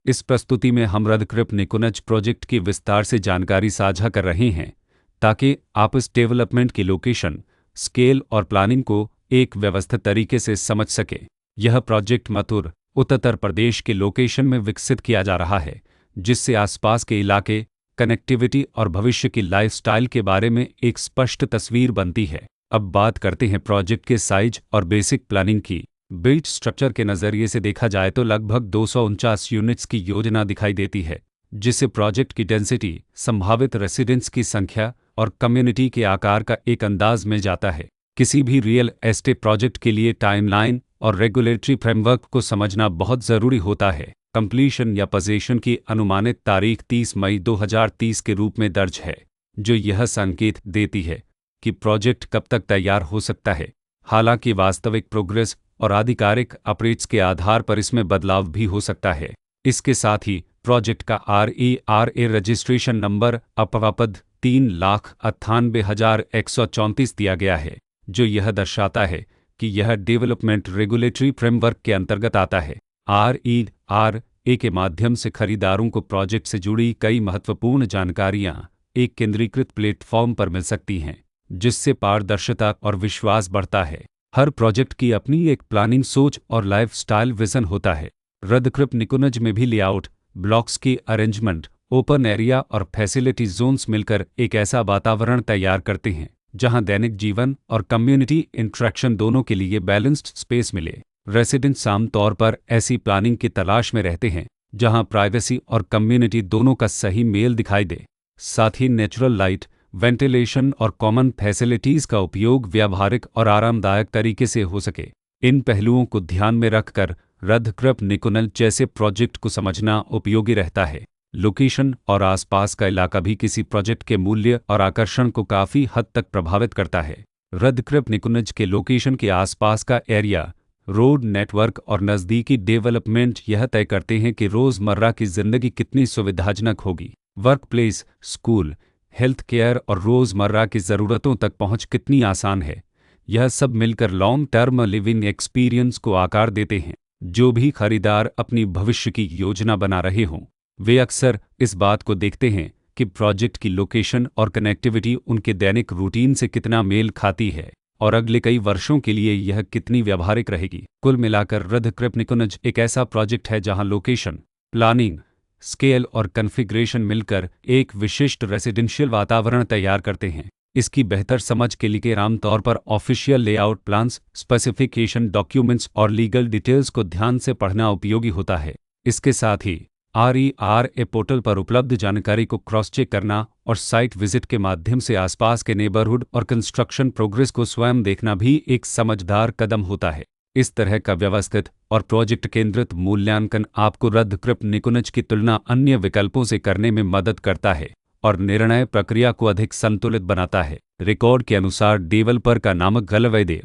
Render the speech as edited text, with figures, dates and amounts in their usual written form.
इस प्रस्तुति में हम रदकृप निकुंज प्रोजेक्ट की विस्तार से जानकारी साझा कर रहे हैं ताकि आप इस डेवलपमेंट की लोकेशन, स्केल और प्लानिंग को एक व्यवस्थित तरीके से समझ सकें। यह प्रोजेक्ट मथुर, उत्तर प्रदेश के लोकेशन में विकसित किया जा रहा है, जिससे आसपास के इलाके, कनेक्टिविटी और भविष्य की लाइफस्टाइल के बारे में एक स्पष्ट तस्वीर बनती है। अब बात करते हैं प्रोजेक्ट के साइज और बेसिक प्लानिंग की। बिल्ट स्ट्रक्चर के नज़रिए से देखा जाए तो लगभग 249 यूनिट्स की योजना दिखाई देती है, जिससे प्रोजेक्ट की डेंसिटी, संभावित रेसिडेंट्स की संख्या और कम्युनिटी के आकार का एक अंदाज मिल जाता है। किसी भी रियल एस्टेट प्रोजेक्ट के लिए टाइमलाइन और रेगुलेटरी फ्रेमवर्क को समझना बहुत ज़रूरी होता है। कंप्लीशन या पोजीशन की अनुमानित तारीख 30 मई 2030 के रूप में दर्ज है, जो यह संकेत देती है कि प्रोजेक्ट कब तक तैयार हो सकता है। हालांकि वास्तविक प्रोग्रेस और आधिकारिक अपडेट्स के आधार पर इसमें बदलाव भी हो सकता है। इसके साथ ही प्रोजेक्ट का RERA रजिस्ट्रेशन नंबर अपवापद 3,98,134 दिया गया है, जो यह दर्शाता है कि यह डेवलपमेंट रेगुलेटरी फ्रेमवर्क के अंतर्गत आता है। RERA के माध्यम से खरीदारों को प्रोजेक्ट से जुड़ी कई महत्वपूर्ण जानकारियां एक केंद्रीकृत प्लेटफॉर्म पर मिल सकती हैं, जिससे पारदर्शिता और विश्वास बढ़ता है। हर प्रोजेक्ट की अपनी एक प्लानिंग सोच और लाइफस्टाइल विजन होता है। रदकृप निकुंज में भी लेआउट, ब्लॉक्स की अरेंजमेंट, ओपन एरिया और फैसिलिटी जोन्स मिलकर एक ऐसा वातावरण तैयार करते हैं जहां दैनिक जीवन और कम्युनिटी इंटरेक्शन दोनों के लिए बैलेंस्ड स्पेस मिले। रेसिडेंट्स आमतौर पर ऐसी प्लानिंग की तलाश में रहते हैं जहां प्राइवेसी और कम्युनिटी दोनों का सही मेल दिखाई दे। साथ ही नेचुरल लाइट, वेंटिलेशन और कॉमन फैसिलिटीज़ का उपयोग व्यावहारिक और आरामदायक तरीके से हो सके। इन पहलुओं को ध्यान में रखकर रदकृप निकुंज जैसे प्रोजेक्ट को समझना उपयोगी रहता है। लोकेशन और आसपास का इलाका भी किसी प्रोजेक्ट के मूल्य और आकर्षण को काफ़ी हद तक प्रभावित करता है। रदकृप निकुंज के लोकेशन के आसपास का एरिया, रोड नेटवर्क और नज़दीकी डेवलपमेंट यह तय करते हैं कि रोज़मर्रा की ज़िंदगी कितनी सुविधाजनक होगी। Work place, school, health care और रोज़मर्रा की ज़रूरतों तक पहुंच कितनी आसान है। यह सब मिलकर लॉन्ग टर्म लिविंग एक्सपीरियंस को आकार देते हैं। जो भी खरीदार अपनी भविष्य की योजना बना रहे हों, वे अक्सर इस बात को देखते हैं कि प्रोजेक्ट की लोकेशन और कनेक्टिविटी उनके दैनिक रूटीन से कितना मेल खाती है और अगले कई वर्षों के लिए यह कितनी व्यावहारिक रहेगी। कुल मिलाकर रदकृप निकुंज एक ऐसा प्रोजेक्ट है जहां लोकेशन, प्लानिंग, स्केल और कॉन्फ़िगरेशन मिलकर एक विशिष्ट रेसिडेंशियल वातावरण तैयार करते हैं। इसकी बेहतर समझ के लिए आमतौर पर official layout plans, specification documents और लीगल डिटेल्स को ध्यान से पढ़ना उपयोगी होता है। इसके साथ ही RERA पोर्टल पर उपलब्ध जानकारी को क्रॉस चेक करना और साइट विजिट के माध्यम से आसपास के नेबरहुड और कंस्ट्रक्शन प्रोग्रेस को स्वयं देखना भी एक समझदार कदम होता है। इस तरह का व्यवस्थित और प्रोजेक्ट केंद्रित मूल्यांकन आपको रदकृप निकुंज की तुलना अन्य विकल्पों से करने में मदद करता है और निर्णय प्रक्रिया को अधिक संतुलित बनाता है। रिकॉर्ड के अनुसार डेवलपर का नाम गलवैदे